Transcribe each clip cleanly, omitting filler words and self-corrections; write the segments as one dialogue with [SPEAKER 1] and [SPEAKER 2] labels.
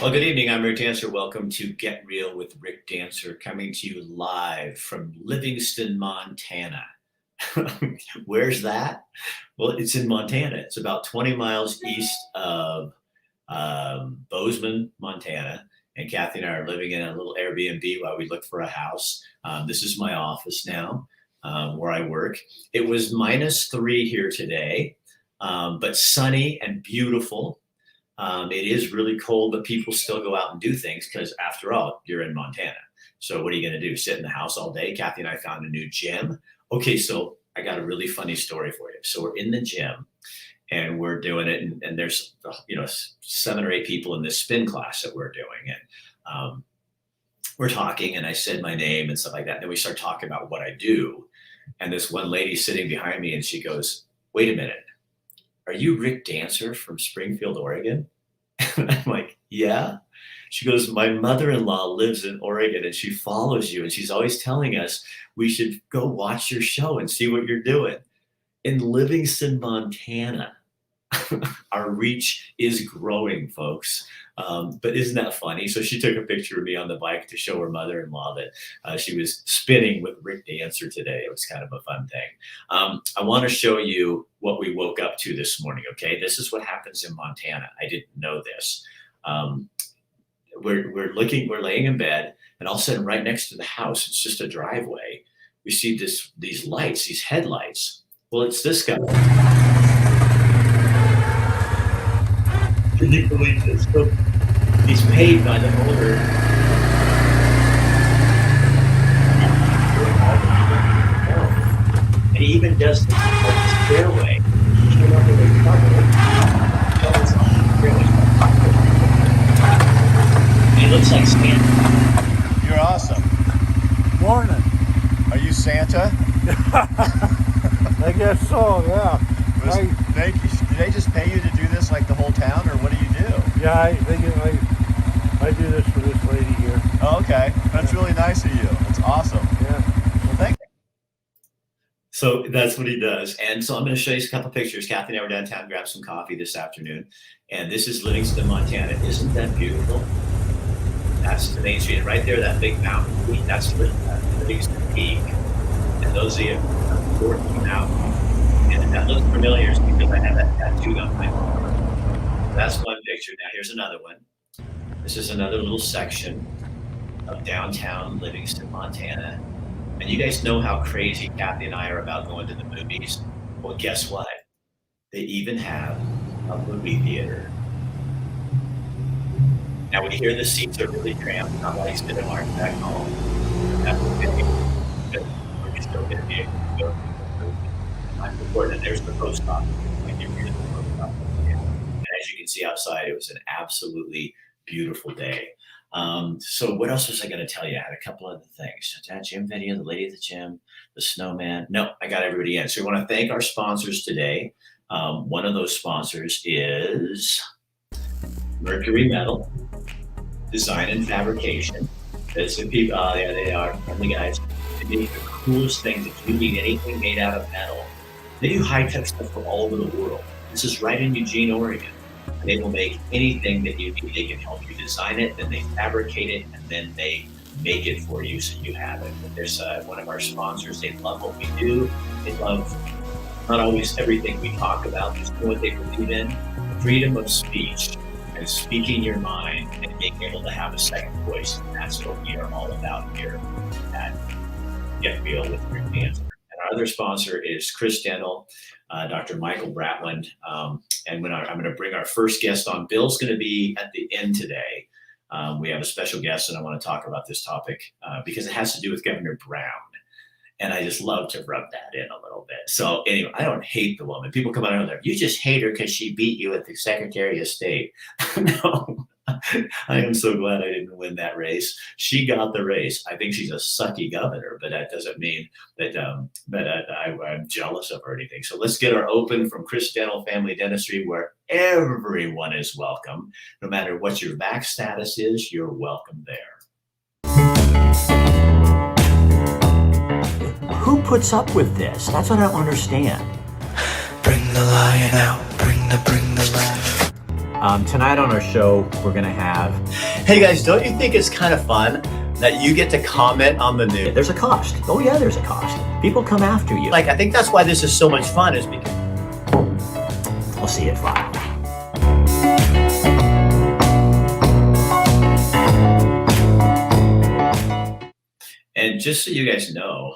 [SPEAKER 1] Well, good evening. I'm Rick Dancer. Welcome to Get Real with Rick Dancer, coming to you live from Livingston, Montana. Where's that? Well, it's in Montana. It's about 20 miles east of Bozeman, Montana. And Kathy and I are living in a little Airbnb while we look for a house. This is my office now, where I work. It was -3 here today, but sunny and beautiful. It is really cold, but people still go out and do things because, after all, you're in Montana. So what are you going to do? Sit in the house all day? Kathy and I found a new gym. Okay, so I got a really funny story for you. So we're in the gym and we're doing it, and there's 7 or 8 people in this spin class that we're doing, and we're talking, and I said my name and stuff like that. And then we start talking about what I do, and this one lady sitting behind me, and she goes, "Wait a minute. Are you Rick Dancer from Springfield, Oregon?" And I'm like, "Yeah." She goes, "My mother-in-law lives in Oregon and she follows you. And she's always telling us we should go watch your show and see what you're doing." In Livingston, Montana. Our reach is growing, folks. But isn't that funny? So she took a picture of me on the bike to show her mother-in-law that she was spinning with Rick Dancer today. It was kind of a fun thing. I want to show you what we woke up to this morning. Okay, this is what happens in Montana. I didn't know this. We're laying in bed, and all of a sudden, right next to the house, it's just a driveway. We see these lights, these headlights. Well, it's this guy. Can you believe this? So he's paid by the owner. And he even does the stairway. He came up with a couple. And he looks like Santa.
[SPEAKER 2] You're awesome.
[SPEAKER 3] Morning.
[SPEAKER 2] Are you Santa?
[SPEAKER 3] I guess so, yeah.
[SPEAKER 2] Did they just pay you to do this like the whole town, or what do you do?
[SPEAKER 3] Yeah, I do this for this lady here.
[SPEAKER 2] Oh, okay. That's really nice of you. That's awesome.
[SPEAKER 3] Yeah.
[SPEAKER 2] Well, thank you.
[SPEAKER 1] So that's what he does. And so I'm going to show you a couple pictures. Kathy and I were downtown, grabbed some coffee this afternoon. And this is Livingston, Montana. Isn't that beautiful? That's the main street. And right there, that big mountain peak, that's Livingston Peak. And those of you who are 14 out, and that looks familiar because I have that tattooed on my arm. That's one picture. Now here's another one. This is another little section of downtown Livingston, Montana. And you guys know how crazy Kathy and I are about going to the movies. Well, guess what? They even have a movie theater. Now, when you hear the seats are really cramped, not like sitting on back home, that's okay. We're still going to be able to go to the movie. I'm important. There's the post office. And as you can see outside, it was an absolutely beautiful day. So what else was I going to tell you? I had a couple other things. That gym video, the lady at the gym, the snowman. No, I got everybody in. So we want to thank our sponsors today. One of those sponsors is Mercury Metal Design and Fabrication. That's the people. Oh, yeah, they are friendly guys. They make the coolest things. If you need anything made out of metal, they do high-tech stuff for all over the world. This is right in Eugene, Oregon. They will make anything that you need. They can help you design it, then they fabricate it, and then they make it for you so you have it. There's one of our sponsors. They love what we do. They love not always everything we talk about, just know what they believe in. Freedom of speech and speaking your mind and being able to have a second voice. And that's what we are all about here at Get Real with Rick Dancer. And our other sponsor is Chris Dental, Dr. Michael Bratland. And I'm going to bring our first guest on. Bill's going to be at the end today. We have a special guest, and I want to talk about this topic because it has to do with Governor Brown. And I just love to rub that in a little bit. So anyway, I don't hate the woman. People come out and they're like, "You just hate her because she beat you at the Secretary of State." No, I am so glad I didn't win that race. She got the race. I think she's a sucky governor, but that doesn't mean that I'm jealous of her or anything. So let's get our open from Chris Dental Family Dentistry, where everyone is welcome. No matter what your back status is, you're welcome there. Who puts up with this? That's what I don't understand.
[SPEAKER 4] Bring the lion out, bring the lion. Tonight on our show, we're going to have...
[SPEAKER 2] Hey guys, don't you think it's kind of fun that you get to comment on the news?
[SPEAKER 4] There's a cost. Oh yeah, there's a cost. People come after you.
[SPEAKER 2] Like, I think that's why this is so much fun, is because...
[SPEAKER 4] I'll see you at 5.
[SPEAKER 1] And just so you guys know,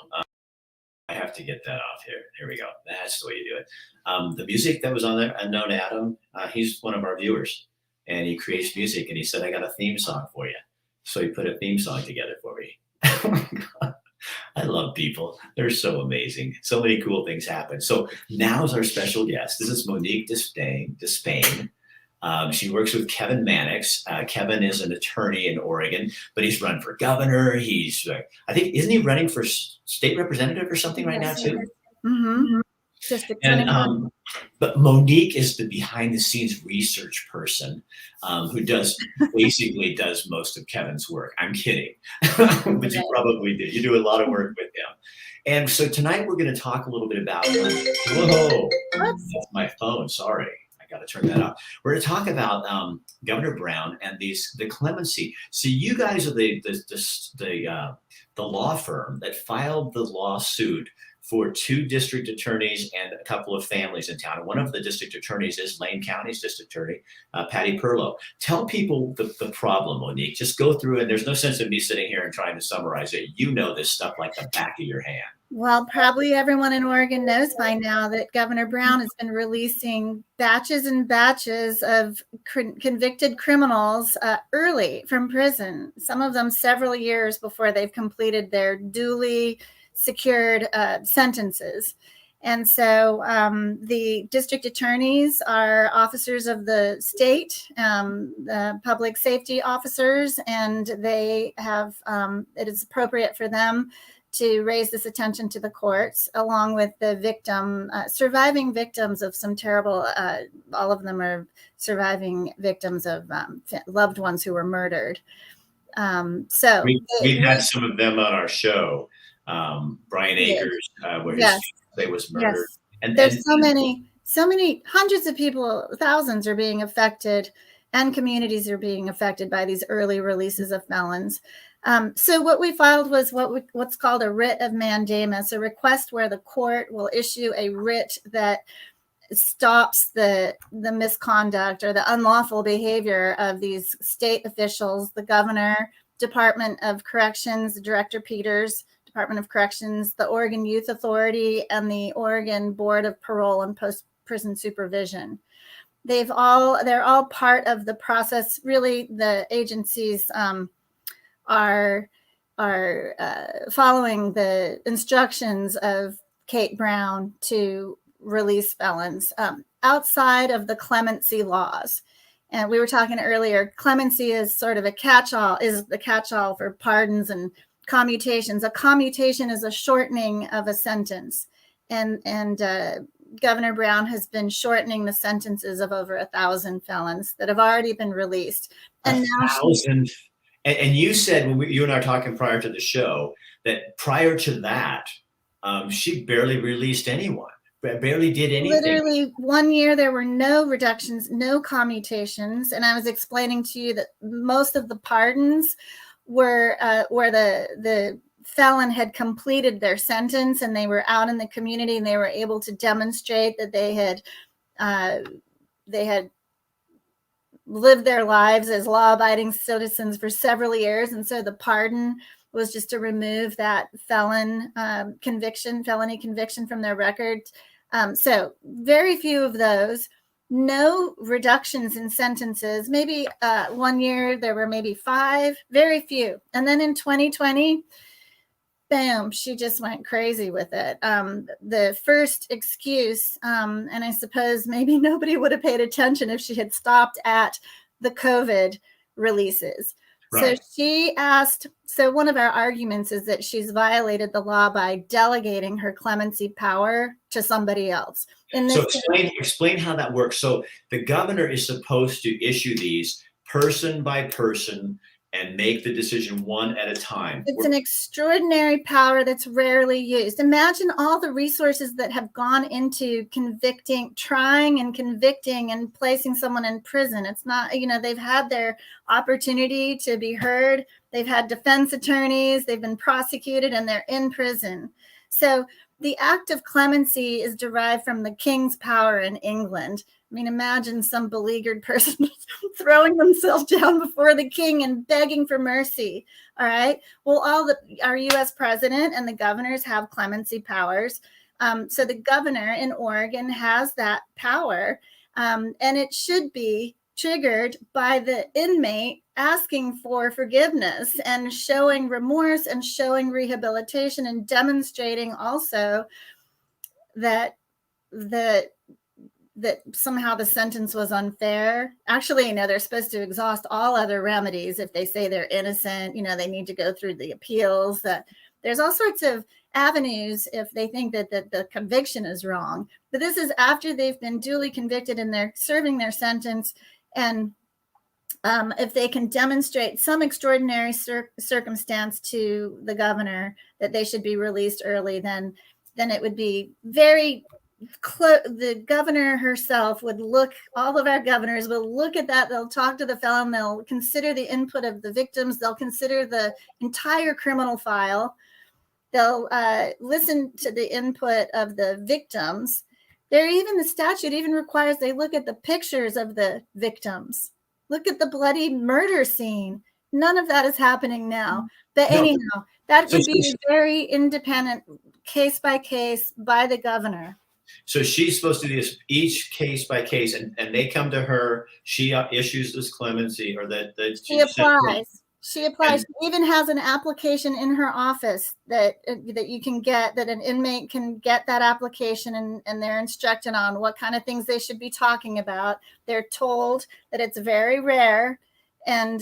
[SPEAKER 1] I have to get that off here. Here we go. That's the way you do it. The music that was on there, Unknown Adam, he's one of our viewers, and he creates music, and he said, I got a theme song for you. So he put a theme song together for me. Oh my God. I love people. They're so amazing. So many cool things happen. So now's our special guest. This is Monique Despain. She works with Kevin Mannix. Kevin is an attorney in Oregon, but he's run for governor. He's, I think, isn't he running for state representative or something right now too?
[SPEAKER 5] Mm-hmm.
[SPEAKER 1] And but Monique is the behind the scenes research person who basically does most of Kevin's work. I'm kidding, but you probably do. You do a lot of work with him. And so tonight we're going to talk a little bit about, whoa, that's my phone. Sorry. I got to turn that off. We're going to talk about Governor Brown and the clemency. So you guys are the law firm that filed the lawsuit for 2 district attorneys and a couple of families in town. And one of the district attorneys is Lane County's district attorney, Patty Perlow. Tell people the problem, Monique. Just go through, and there's no sense of me sitting here and trying to summarize it. You know this stuff like the back of your hand.
[SPEAKER 5] Well, probably everyone in Oregon knows by now that Governor Brown has been releasing batches and batches of convicted criminals early from prison, some of them several years before they've completed their duly secured sentences. And so the district attorneys are officers of the state, the public safety officers, and they have, it is appropriate for them to raise this attention to the courts, along with the surviving victims of some terrible, all of them are surviving victims of loved ones who were murdered. So
[SPEAKER 1] we had some of them on our show. Brian Akers, where his fiance was murdered.
[SPEAKER 5] Yes. And there's so many hundreds of people, thousands are being affected, and communities are being affected by these early releases of felons. So what we filed was what's called a writ of mandamus, a request where the court will issue a writ that stops the misconduct or the unlawful behavior of these state officials, the governor, Department of Corrections, Director Peters, Department of Corrections, the Oregon Youth Authority, and the Oregon Board of Parole and Post-Prison Supervision. They're all part of the process. Really, the agencies are following the instructions of Kate Brown to release felons outside of the clemency laws. And we were talking earlier, clemency is sort of a catch-all, is the catch-all for pardons and commutations. A commutation is a shortening of a sentence. And Governor Brown has been shortening the sentences of over 1,000 felons that have already been released. And now
[SPEAKER 1] 1,000. And you said, when you and I were talking prior to the show, that prior to that, she barely released anyone, barely did anything.
[SPEAKER 5] Literally 1 year, there were no reductions, no commutations. And I was explaining to you that most of the pardons were where the felon had completed their sentence and they were out in the community and they were able to demonstrate that they had lived their lives as law-abiding citizens for several years. And so the pardon was just to remove that felony conviction from their record. So very few of those. No reductions in sentences. Maybe 1 year there were maybe 5, very few. And then in 2020, bam, she just went crazy with it. The first excuse, and I suppose maybe nobody would have paid attention if she had stopped at the COVID releases. Right. So one of our arguments is that she's violated the law by delegating her clemency power to somebody else.
[SPEAKER 1] So explain how that works. So the governor is supposed to issue these person by person, and make the decision one at a time.
[SPEAKER 5] It's an extraordinary power that's rarely used. Imagine all the resources that have gone into trying and convicting and placing someone in prison. It's not, they've had their opportunity to be heard. They've had defense attorneys, they've been prosecuted, and they're in prison. So the act of clemency is derived from the king's power in England. I mean, imagine some beleaguered person throwing themselves down before the king and begging for mercy. All right. Well, our U.S. president and the governors have clemency powers. So the governor in Oregon has that power, and it should be triggered by the inmate asking for forgiveness and showing remorse and showing rehabilitation and demonstrating also that somehow the sentence was unfair. Actually, they're supposed to exhaust all other remedies. If they say they're innocent, they need to go through the appeals. That there's all sorts of avenues if they think that the conviction is wrong. But this is after they've been duly convicted and they're serving their sentence. And if they can demonstrate some extraordinary circumstance to the governor that they should be released early, then it would be very the governor herself would look, all of our governors will look at that. They'll talk to the felon. They'll consider the input of the victims. They'll consider the entire criminal file. They'll listen to the input of the victims. The statute even requires they look at the pictures of the victims. Look at the bloody murder scene. None of that is happening now. But anyhow, that would be a very independent case by case by the governor.
[SPEAKER 1] So she's supposed to do this each case by case, and they come to her. She issues this clemency, or that
[SPEAKER 5] she applies. She applies. She even has an application in her office that you can get, that an inmate can get that application, and they're instructed on what kind of things they should be talking about. They're told that it's very rare, and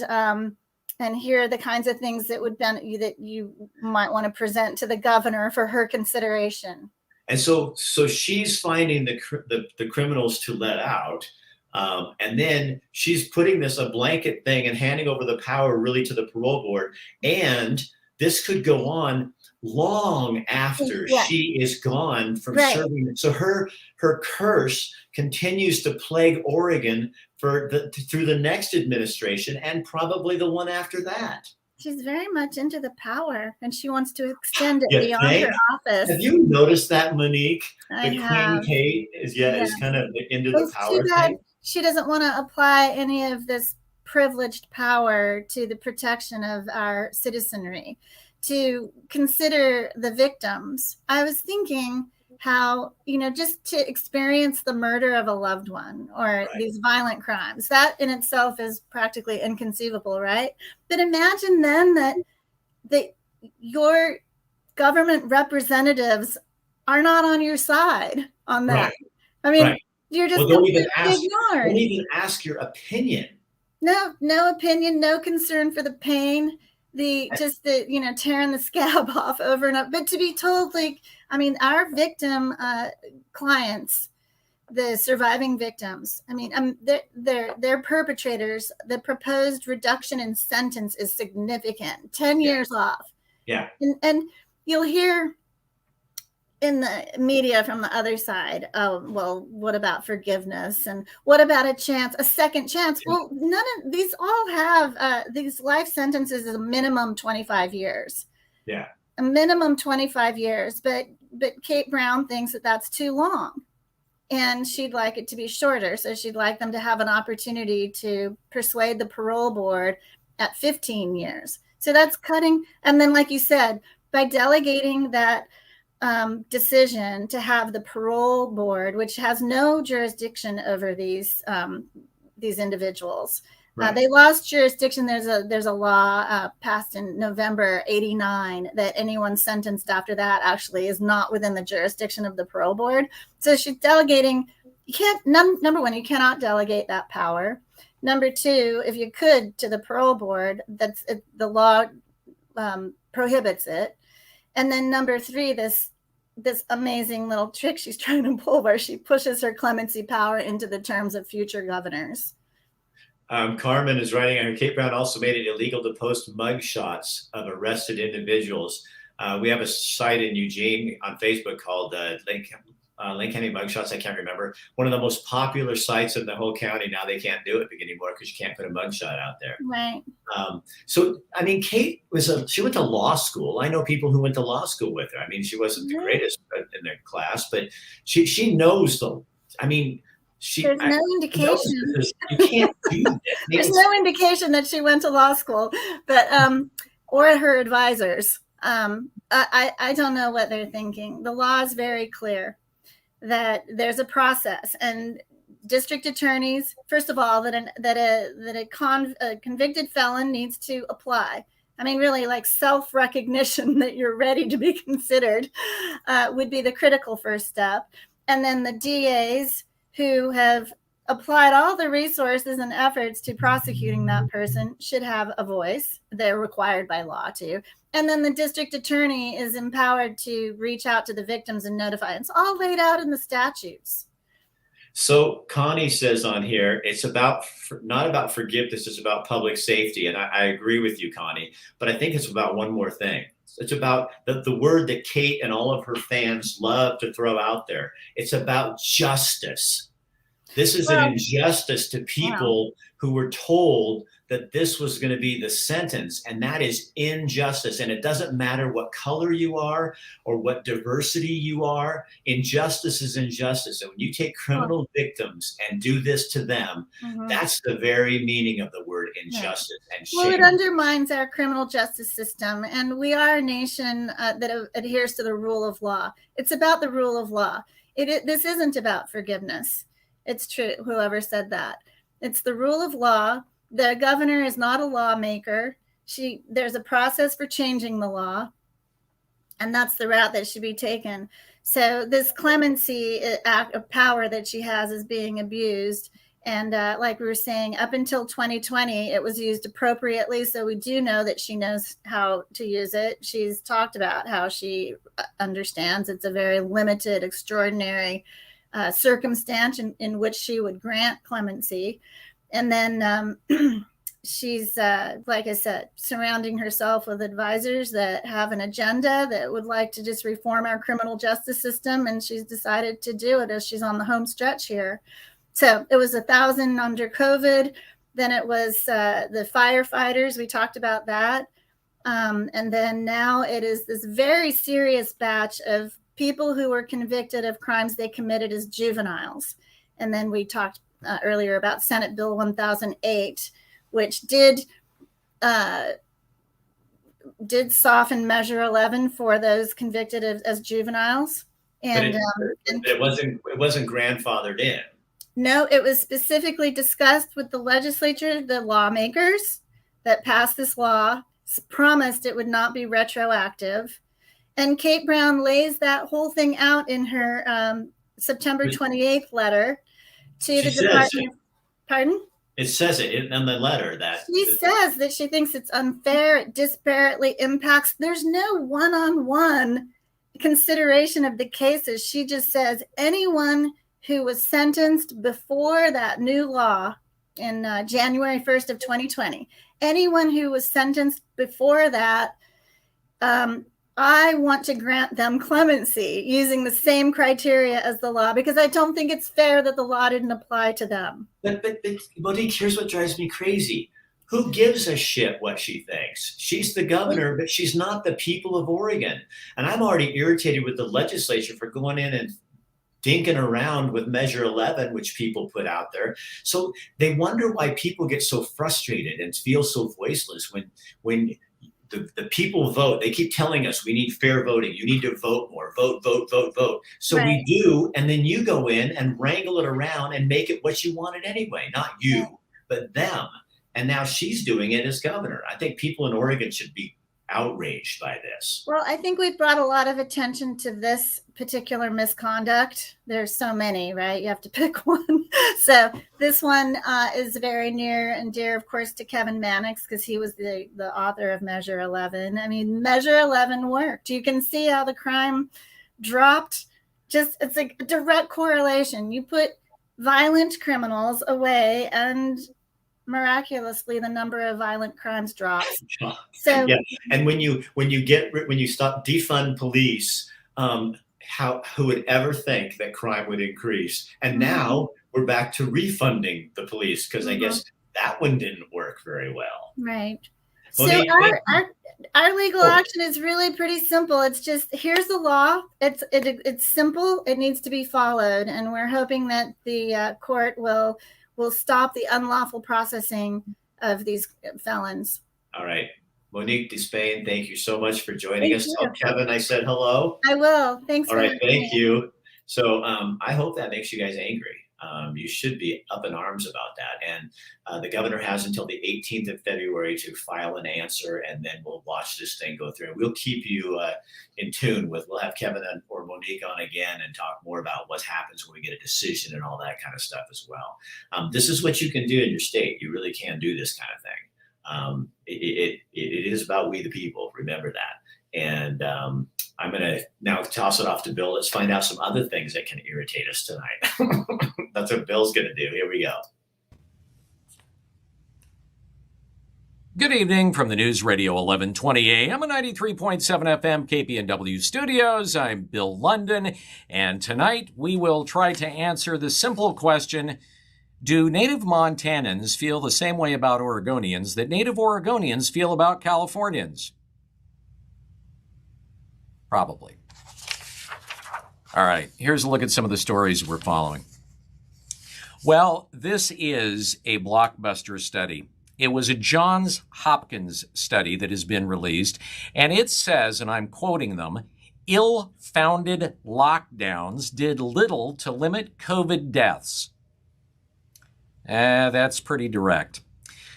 [SPEAKER 5] here are the kinds of things that you might want to present to the governor for her consideration.
[SPEAKER 1] And so she's finding the criminals to let out, and then she's putting a blanket thing and handing over the power really to the parole board. And this could go on long after she is gone from serving. So her curse continues to plague Oregon through the next administration and probably the one after that.
[SPEAKER 5] She's very much into the power, and she wants to extend it beyond her office.
[SPEAKER 1] Have you noticed that, Monique?
[SPEAKER 5] I have.
[SPEAKER 1] Queen Kate is kind of into the power thing.
[SPEAKER 5] She doesn't want to apply any of this privileged power to the protection of our citizenry, to consider the victims. I was thinking how, just to experience the murder of a loved one or these violent crimes, that in itself is practically inconceivable, right? But imagine then that your government representatives are not on your side on that. Right. I mean, you're just
[SPEAKER 1] don't even ask your opinion.
[SPEAKER 5] No opinion, no concern for the pain. Tearing the scab off over and over. But to be told, our victim clients, the surviving victims, they're perpetrators. The proposed reduction in sentence is significant, 10 years off.
[SPEAKER 1] Yeah.
[SPEAKER 5] And you'll hear in the media from the other side, oh, well, what about forgiveness? And what about a second chance? Well, none of these all have, these life sentences is a minimum 25 years.
[SPEAKER 1] Yeah.
[SPEAKER 5] A minimum 25 years. But Kate Brown thinks that that's too long. And she'd like it to be shorter. So she'd like them to have an opportunity to persuade the parole board at 15 years. So that's cutting. And then, like you said, by delegating that decision to have the parole board, which has no jurisdiction over these individuals. Right. They lost jurisdiction. There's a law passed in November '89 that anyone sentenced after that actually is not within the jurisdiction of the parole board. So she's delegating. You can't. Number one, you cannot delegate that power. Number two, if you could to the parole board, the law prohibits it. And then number three, this amazing little trick she's trying to pull where she pushes her clemency power into the terms of future governors.
[SPEAKER 1] Carmen is writing on Kate Brown also made it illegal to post mug shots of arrested individuals. We have a site in Eugene on Facebook called Lake County Mugshots. I can't remember. One of the most popular sites in the whole county. Now they can't do it anymore because you can't put a mugshot out there.
[SPEAKER 5] Right.
[SPEAKER 1] So, I mean, Kate she went to law school. I know people who went to law school with her. I mean, she wasn't the greatest in their class, but she knows
[SPEAKER 5] There's no indication.
[SPEAKER 1] You can't do that.
[SPEAKER 5] There's no indication that she went to law school, but or her advisors. I don't know what they're thinking. The law is very clear that there's a process, and district attorneys, first of all, that a convicted felon needs to apply. I mean, really, like self-recognition that you're ready to be considered would be the critical first step. And then the DAs who have applied all the resources and efforts to prosecuting that person should have a voice. They're required by law to. And then the district attorney is empowered to reach out to the victims and notify. It's all laid out in the statutes.
[SPEAKER 1] So Connie says on here, it's not about forgiveness, it's about public safety. And I agree with you, Connie, but I think it's about one more thing. It's about the word that Kate and all of her fans love to throw out there. It's about justice. This is an injustice to people who were told that this was going to be the sentence, and that is injustice. And it doesn't matter what color you are or what diversity you are. Injustice is injustice. And when you take criminal victims and do this to them, that's the very meaning of the word injustice and shame.
[SPEAKER 5] Well, it undermines our criminal justice system, and we are a nation that adheres to the rule of law. It's about the rule of law. This isn't about forgiveness. It's true, whoever said that. It's the rule of law. The governor is not a lawmaker. There's a process for changing the law, and that's the route that should be taken. So this clemency act of power that she has is being abused. And like we were saying, up until 2020, it was used appropriately. So we do know that she knows how to use it. She's talked about how she understands it's a very limited, extraordinary circumstance in which she would grant clemency. And then she's, like I said, surrounding herself with advisors that have an agenda that would like to just reform our criminal justice system. And she's decided to do it as she's on the home stretch here. So it was 1,000 under COVID. Then it was the firefighters. We talked about that. And then now it is this very serious batch of people who were convicted of crimes they committed as juveniles. And then we talked earlier about Senate Bill 1008, which did soften Measure 11 for those convicted as juveniles. And
[SPEAKER 1] but it wasn't grandfathered in.
[SPEAKER 5] No, it was specifically discussed with the legislature. The lawmakers that passed this law promised it would not be retroactive. And Kate Brown lays that whole thing out in her September 28th letter to the Department. Pardon?
[SPEAKER 1] It says it in the letter that
[SPEAKER 5] she says that she thinks it's unfair, it disparately impacts. There's no one-on-one consideration of the cases. She just says anyone who was sentenced before that new law in January 1st of 2020, anyone who was sentenced before that, I want to grant them clemency using the same criteria as the law, because I don't think it's fair that the law didn't apply to them.
[SPEAKER 1] But Monique, here's what drives me crazy. Who gives a shit what she thinks? She's the governor, but she's not the people of Oregon. And I'm already irritated with the legislature for going in and dinking around with Measure 11, which people put out there. So they wonder why people get so frustrated and feel so voiceless when the people vote. They keep telling us we need fair voting. You need to vote more. Vote, vote, vote, vote. So we do, and then you go in and wrangle it around and make it what you wanted anyway. Not you, but them. And now she's doing it as governor. I think people in Oregon should be outraged by this.
[SPEAKER 5] Well, I think we've brought a lot of attention to this particular misconduct. There's so many, right? You have to pick one. So this one is very near and dear, of course, to Kevin Mannix, because he was the author of Measure 11. I mean, Measure 11 worked. You can see how the crime dropped. It's like a direct correlation. You put violent criminals away and miraculously the number of violent crimes drops. So
[SPEAKER 1] yeah, and when you stop defund police, who would ever think that crime would increase? And now we're back to refunding the police because I guess that one didn't work very well.
[SPEAKER 5] Right.
[SPEAKER 1] Well,
[SPEAKER 5] So our legal action is really pretty simple. It's just, here's the law. It's simple. It needs to be followed, and we're hoping that the court will stop the unlawful processing of these felons.
[SPEAKER 1] All right. Monique Despain, thank you so much for joining us. Tell Kevin I said hello.
[SPEAKER 5] I will. Thanks.
[SPEAKER 1] All right. Thank you. So I hope that makes you guys angry. You should be up in arms about that. And the governor has until the 18th of February to file an answer, and then we'll watch this thing go through. We'll keep you in tune we'll have Kevin or Monique on again and talk more about what happens when we get a decision and all that kind of stuff as well. This is what you can do in your state. You really can do this kind of thing. It is about we the people. Remember that. And I'm going to now toss it off to Bill. Let's find out some other things that can irritate us tonight. That's what Bill's going to do. Here we go.
[SPEAKER 6] Good evening from the News Radio 1120 AM and 93.7 FM KPNW studios. I'm Bill London, and tonight we will try to answer the simple question: do native Montanans feel the same way about Oregonians that native Oregonians feel about Californians? Probably. All right, here's a look at some of the stories we're following. Well, this is a blockbuster study. It was a Johns Hopkins study that has been released, and it says, and I'm quoting them, ill-founded lockdowns did little to limit COVID deaths. That's pretty direct.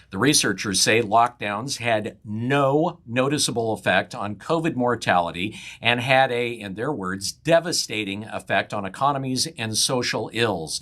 [SPEAKER 6] The researchers say lockdowns had no noticeable effect on COVID mortality and had a, in their words, devastating effect on economies and social ills.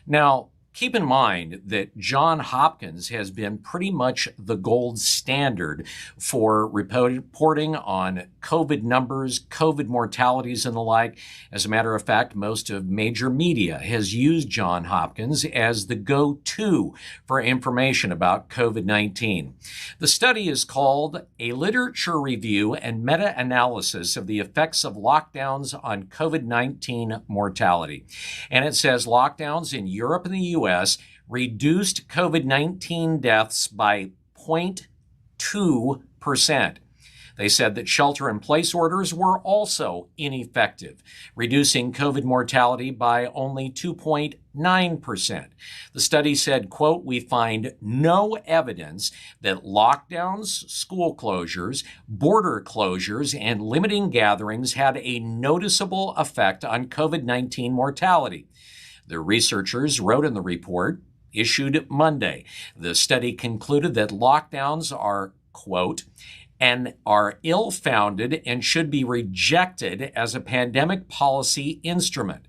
[SPEAKER 6] Now, keep in mind that Johns Hopkins has been pretty much the gold standard for reporting on COVID numbers, COVID mortalities, and the like. As a matter of fact, most of major media has used Johns Hopkins as the go-to for information about COVID-19. The study is called A Literature Review and Meta-Analysis of the Effects of Lockdowns on COVID-19 Mortality. And it says lockdowns in Europe and the U.S. reduced COVID-19 deaths by 0.2%. They said that shelter-in-place orders were also ineffective, reducing COVID mortality by only 2.9%. The study said, quote, "We find no evidence that lockdowns, school closures, border closures, and limiting gatherings had a noticeable effect on COVID-19 mortality." The researchers wrote in the report, issued Monday. The study concluded that lockdowns are, quote, and are ill-founded and should be rejected as a pandemic policy instrument.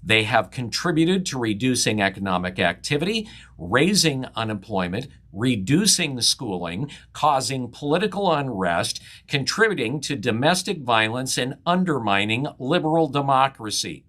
[SPEAKER 6] They have contributed to reducing economic activity, raising unemployment, reducing schooling, causing political unrest, contributing to domestic violence, and undermining liberal democracy.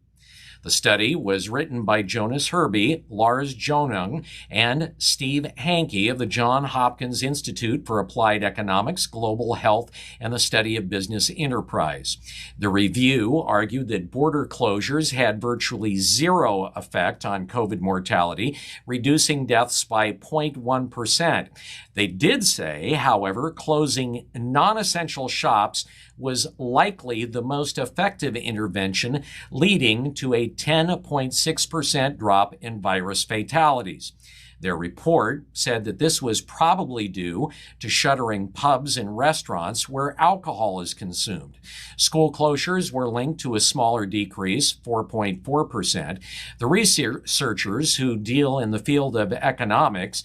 [SPEAKER 6] The study was written by Jonas Herby, Lars Jonung, and Steve Hankey of the Johns Hopkins Institute for Applied Economics, Global Health, and the Study of Business Enterprise. The review argued that border closures had virtually zero effect on COVID mortality, reducing deaths by 0.1%. They did say, however, closing non-essential shops was likely the most effective intervention, leading to a 10.6% drop in virus fatalities. Their report said that this was probably due to shuttering pubs and restaurants where alcohol is consumed. School closures were linked to a smaller decrease, 4.4%. The researchers who deal in the field of economics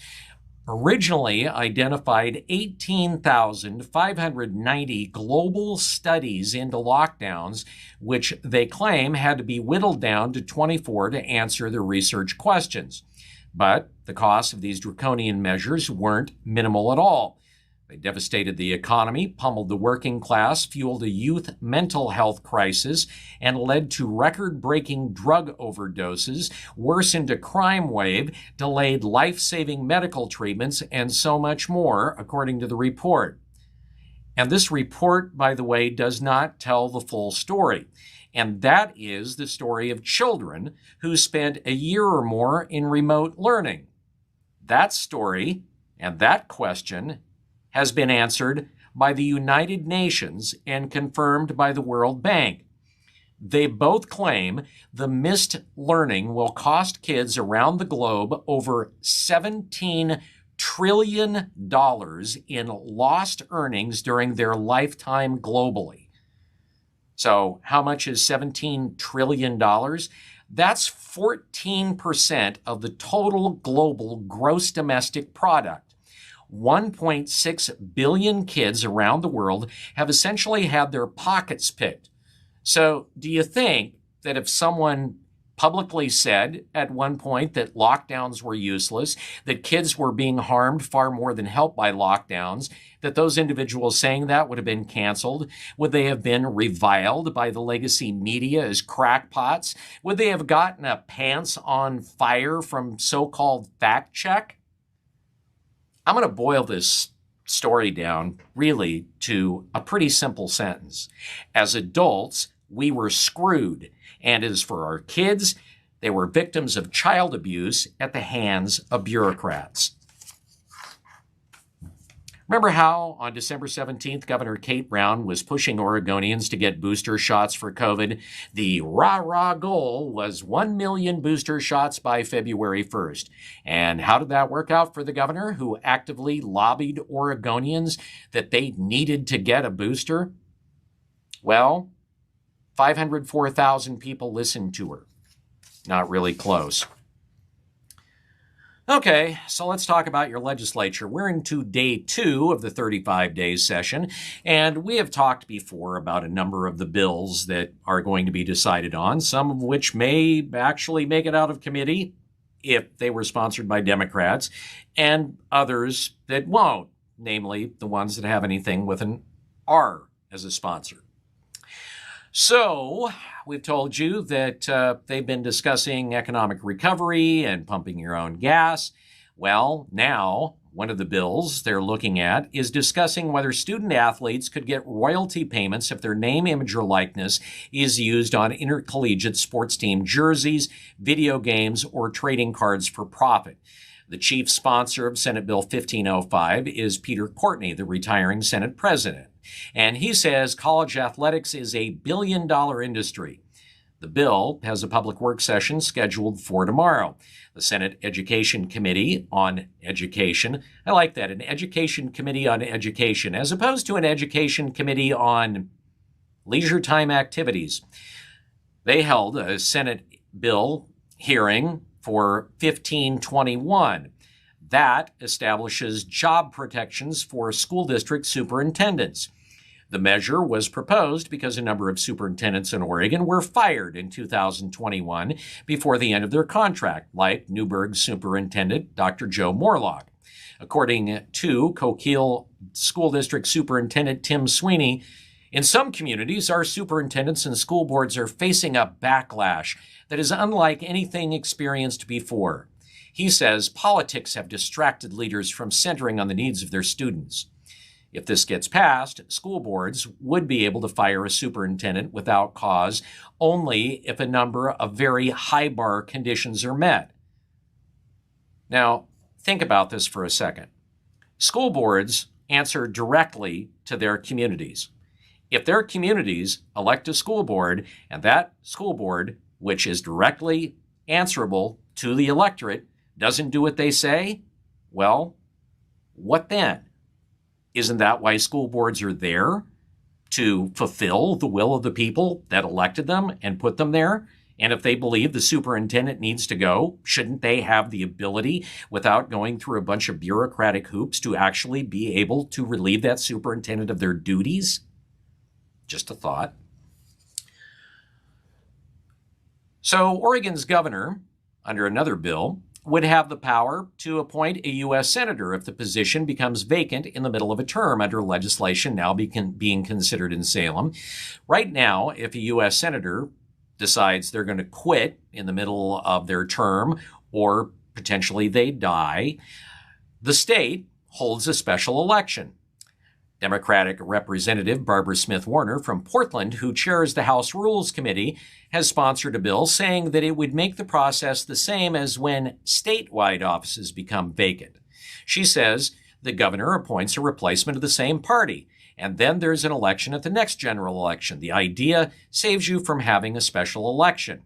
[SPEAKER 6] originally identified 18,590 global studies into lockdowns, which they claim had to be whittled down to 24 to answer the research questions. But the costs of these draconian measures weren't minimal at all. They devastated the economy, pummeled the working class, fueled a youth mental health crisis, and led to record-breaking drug overdoses, worsened a crime wave, delayed life-saving medical treatments, and so much more, according to the report. And this report, by the way, does not tell the full story. And that is the story of children who spent a year or more in remote learning. That story and that question has been answered by the United Nations and confirmed by the World Bank. They both claim the missed learning will cost kids around the globe over $17 trillion in lost earnings during their lifetime globally. So how much is $17 trillion? That's 14% of the total global gross domestic product. 1.6 billion kids around the world have essentially had their pockets picked. So do you think that if someone publicly said at one point that lockdowns were useless, that kids were being harmed far more than helped by lockdowns, that those individuals saying that would have been canceled? Would they have been reviled by the legacy media as crackpots? Would they have gotten a pants on fire from so-called fact check? I'm going to boil this story down really to a pretty simple sentence. As adults, we were screwed. And as for our kids, they were victims of child abuse at the hands of bureaucrats. Remember how on December 17th, Governor Kate Brown was pushing Oregonians to get booster shots for COVID? The rah-rah goal was 1 million booster shots by February 1st. And how did that work out for the governor, who actively lobbied Oregonians that they needed to get a booster? Well, 504,000 people listened to her. Not really close. Okay, so let's talk about your legislature. We're into day 2 of the 35-day session, and we have talked before about a number of the bills that are going to be decided on, some of which may actually make it out of committee if they were sponsored by Democrats, and others that won't, namely the ones that have anything with an R as a sponsor. So we've told you that they've been discussing economic recovery and pumping your own gas. Well, now one of the bills they're looking at is discussing whether student athletes could get royalty payments if their name, image, or likeness is used on intercollegiate sports team jerseys, video games, or trading cards for profit. The chief sponsor of Senate Bill 1505 is Peter Courtney, the retiring Senate president. And he says college athletics is a billion-dollar industry. The bill has a public work session scheduled for tomorrow. The Senate Education Committee on Education, I like that, an Education Committee on Education, as opposed to an Education Committee on leisure time activities. They held a Senate bill hearing for 1521. That establishes job protections for school district superintendents. The measure was proposed because a number of superintendents in Oregon were fired in 2021 before the end of their contract, like Newburgh Superintendent Dr. Joe Morlock. According to Coquille School District Superintendent Tim Sweeney, in some communities, our superintendents and school boards are facing a backlash that is unlike anything experienced before. He says politics have distracted leaders from centering on the needs of their students. If this gets passed, school boards would be able to fire a superintendent without cause only if a number of very high bar conditions are met. Now, think about this for a second. School boards answer directly to their communities. If their communities elect a school board and that school board, which is directly answerable to the electorate, doesn't do what they say, well, what then? Isn't that why school boards are there? To fulfill the will of the people that elected them and put them there? And if they believe the superintendent needs to go, shouldn't they have the ability, without going through a bunch of bureaucratic hoops, to actually be able to relieve that superintendent of their duties? Just a thought. So Oregon's governor, under another bill, would have the power to appoint a U.S. senator if the position becomes vacant in the middle of a term under legislation now being considered in Salem. Right now, if a U.S. senator decides they're going to quit in the middle of their term or potentially they die, the state holds a special election. Democratic Representative Barbara Smith Warner from Portland, who chairs the House Rules Committee, has sponsored a bill saying that it would make the process the same as when statewide offices become vacant. She says the governor appoints a replacement of the same party, and then there's an election at the next general election. The idea saves you from having a special election.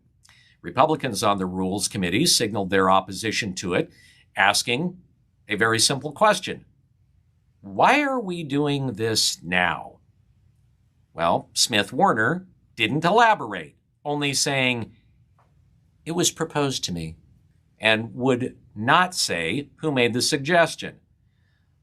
[SPEAKER 6] Republicans on the Rules Committee signaled their opposition to it, asking a very simple question. Why are we doing this now? Well, Smith Warner didn't elaborate, only saying, it was proposed to me, and would not say who made the suggestion.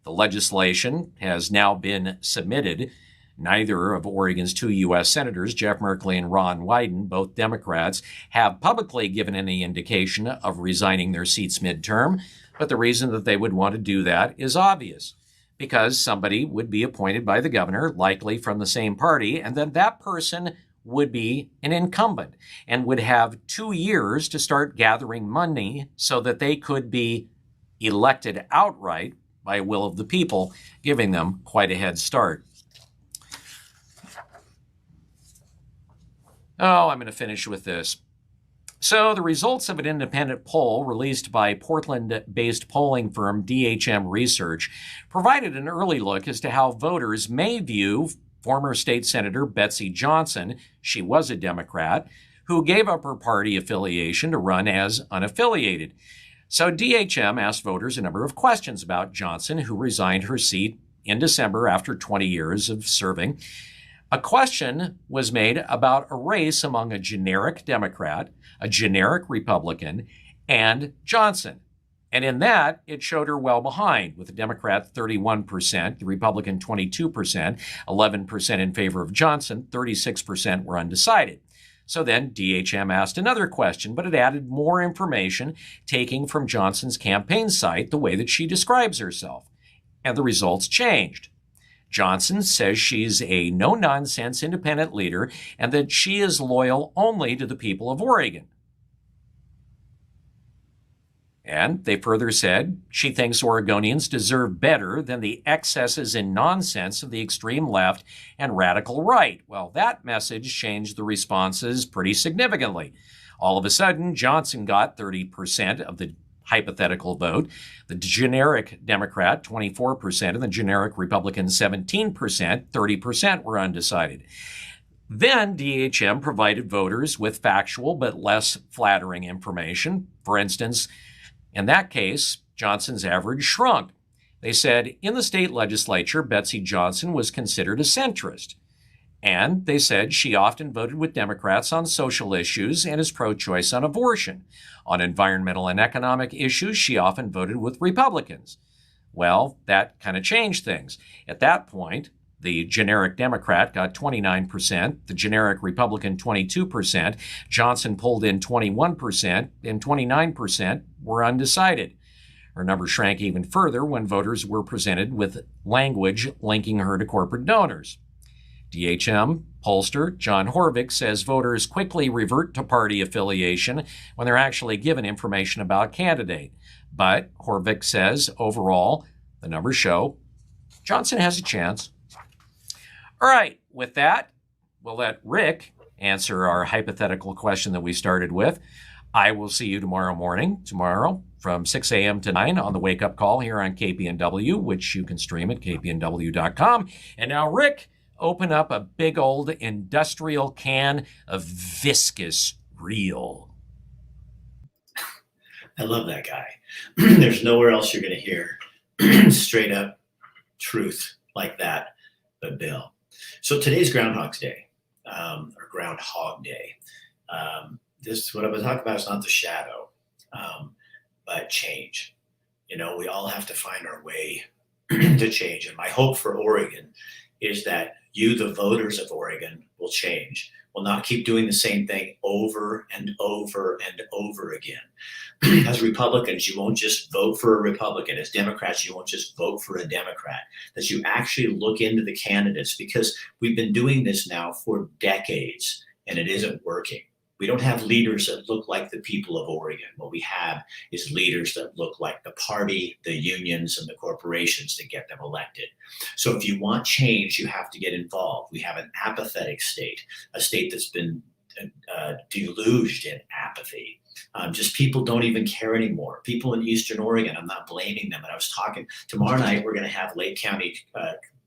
[SPEAKER 6] The legislation has now been submitted. Neither of Oregon's two U.S. senators, Jeff Merkley and Ron Wyden, both Democrats, have publicly given any indication of resigning their seats midterm, but the reason that they would want to do that is obvious. Because somebody would be appointed by the governor, likely from the same party, and then that person would be an incumbent and would have 2 years to start gathering money so that they could be elected outright by will of the people, giving them quite a head start. Oh, I'm going to finish with this. So the results of an independent poll released by Portland-based polling firm DHM Research provided an early look as to how voters may view former state senator Betsy Johnson, she was a Democrat, who gave up her party affiliation to run as unaffiliated. So DHM asked voters a number of questions about Johnson, who resigned her seat in December after 20 years of serving. A question was made about a race among a generic Democrat, a generic Republican, and Johnson. And in that, it showed her well behind, with the Democrat 31%, the Republican 22%, 11% in favor of Johnson, 36% were undecided. So then DHM asked another question, but it added more information, taking from Johnson's campaign site the way that she describes herself. And the results changed. Johnson says she's a no-nonsense independent leader and that she is loyal only to the people of Oregon. And they further said she thinks Oregonians deserve better than the excesses and nonsense of the extreme left and radical right. Well, that message changed the responses pretty significantly. All of a sudden, Johnson got 30% of the hypothetical vote, the generic Democrat 24%, and the generic Republican 17%, 30% were undecided. Then DHM provided voters with factual but less flattering information. For instance, in that case, Johnson's average shrunk. They said in the state legislature, Betsy Johnson was considered a centrist. And they said she often voted with Democrats on social issues and is pro-choice on abortion. On environmental and economic issues, she often voted with Republicans. Well, that kind of changed things. At that point, the generic Democrat got 29%, the generic Republican 22%, Johnson pulled in 21%, and 29% were undecided. Her number shrank even further when voters were presented with language linking her to corporate donors. DHM pollster John Horvick says voters quickly revert to party affiliation when they're actually given information about a candidate. But Horvick says overall, the numbers show Johnson has a chance. All right, with that, we'll let Rick answer our hypothetical question that we started with. I will see you tomorrow from 6 a.m. to 9 on the Wake Up Call here on KPNW, which you can stream at kpnw.com. And now, Rick, open up a big old industrial can of viscous real.
[SPEAKER 7] I love that guy. There's nowhere else you're going to hear straight up truth like that but Bill. So today's Groundhog's Day, or Groundhog Day. What I'm going to talk about is not the shadow, but change. You know, we all have to find our way to change. And my hope for Oregon is that you, the voters of Oregon, will change. will not keep doing the same thing over and over and over again. As Republicans, you won't just vote for a Republican. As Democrats, you won't just vote for a Democrat, that you actually look into the candidates, because we've been doing this now for decades and it isn't working. We don't have leaders that look like the people of Oregon. What we have is leaders that look like the party, the unions, and the corporations that get them elected. So if you want change, you have to get involved. We have an apathetic state, a state that's been deluged in apathy. Just people don't even care anymore. People in Eastern Oregon, I'm not blaming them. And I was talking, tomorrow night, we're going to have Lake County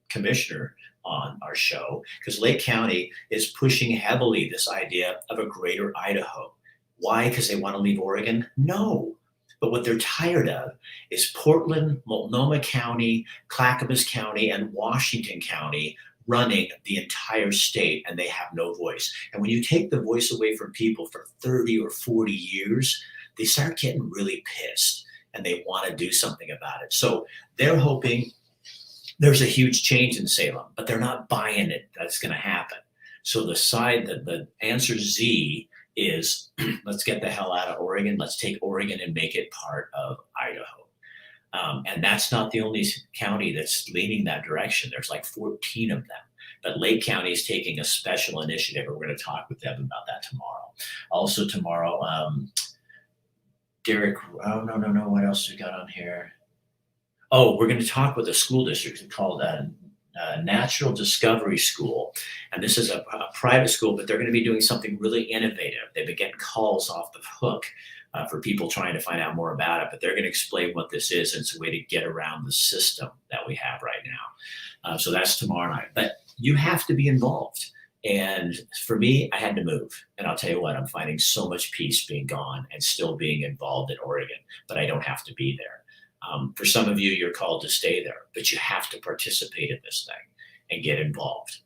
[SPEAKER 7] Commissioner on our show, because Lake County is pushing heavily this idea of a greater Idaho. Why? Because they want to leave Oregon? No. But what they're tired of is Portland, Multnomah County, Clackamas County, and Washington County running the entire state, and they have no voice. And when you take the voice away from people for 30 or 40 years, they start getting really pissed and they want to do something about it. So they're hoping there's a huge change in Salem, but they're not buying it that's going to happen. So the side that the answer Z is, let's get the hell out of Oregon. Let's take Oregon and make it part of Idaho. And that's not the only county that's leaning that direction. There's like 14 of them. But Lake County is taking a special initiative, and we're going to talk with them about that tomorrow. Also tomorrow, Derek, no, what else we got on here? Oh, we're going to talk with a school district called Natural Discovery School. And this is a private school, but they're going to be doing something really innovative. They've been getting calls off the hook for people trying to find out more about it, but they're going to explain what this is. And it's a way to get around the system that we have right now. So that's tomorrow night. But you have to be involved. And for me, I had to move. And I'll tell you what, I'm finding so much peace being gone and still being involved in Oregon, but I don't have to be there. For some of you, you're called to stay there, but you have to participate in this thing and get involved.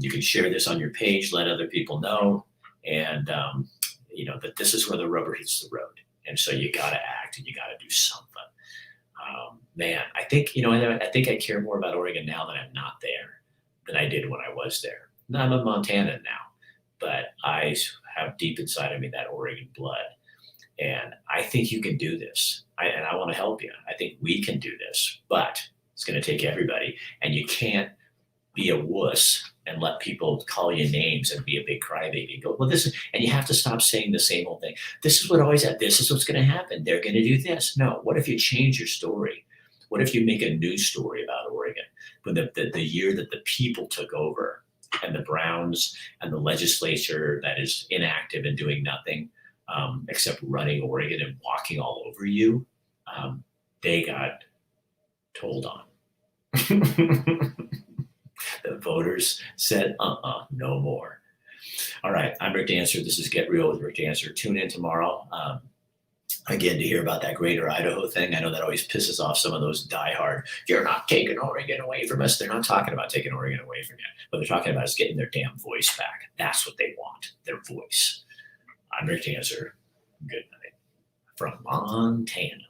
[SPEAKER 7] You can share this on your page, let other people know, and that this is where the rubber hits the road. And so you got to act and you got to do something. Man, I think I care more about Oregon now that I'm not there than I did when I was there. Now, I'm in Montana now, but I have deep inside of me that Oregon blood. And I think you can do this. And I want to help you. I think we can do this, but it's going to take everybody. And you can't be a wuss and let people call you names and be a big crybaby. Go, well, and you have to stop saying the same old thing. This is what always happened. This is what's going to happen. They're going to do this. No. What if you change your story? What if you make a new story about Oregon? When the year that the people took over, and the Browns and the legislature that is inactive and doing nothing, except running Oregon and walking all over you, they got told on. The voters said, no more. All right, I'm Rick Dancer. This is Get Real with Rick Dancer. Tune in tomorrow, again, to hear about that greater Idaho thing. I know that always pisses off some of those diehard, you're not taking Oregon away from us. They're not talking about taking Oregon away from you. What they're talking about is getting their damn voice back. That's what they want, their voice. I'm Rick Dancer. Good night from Montana.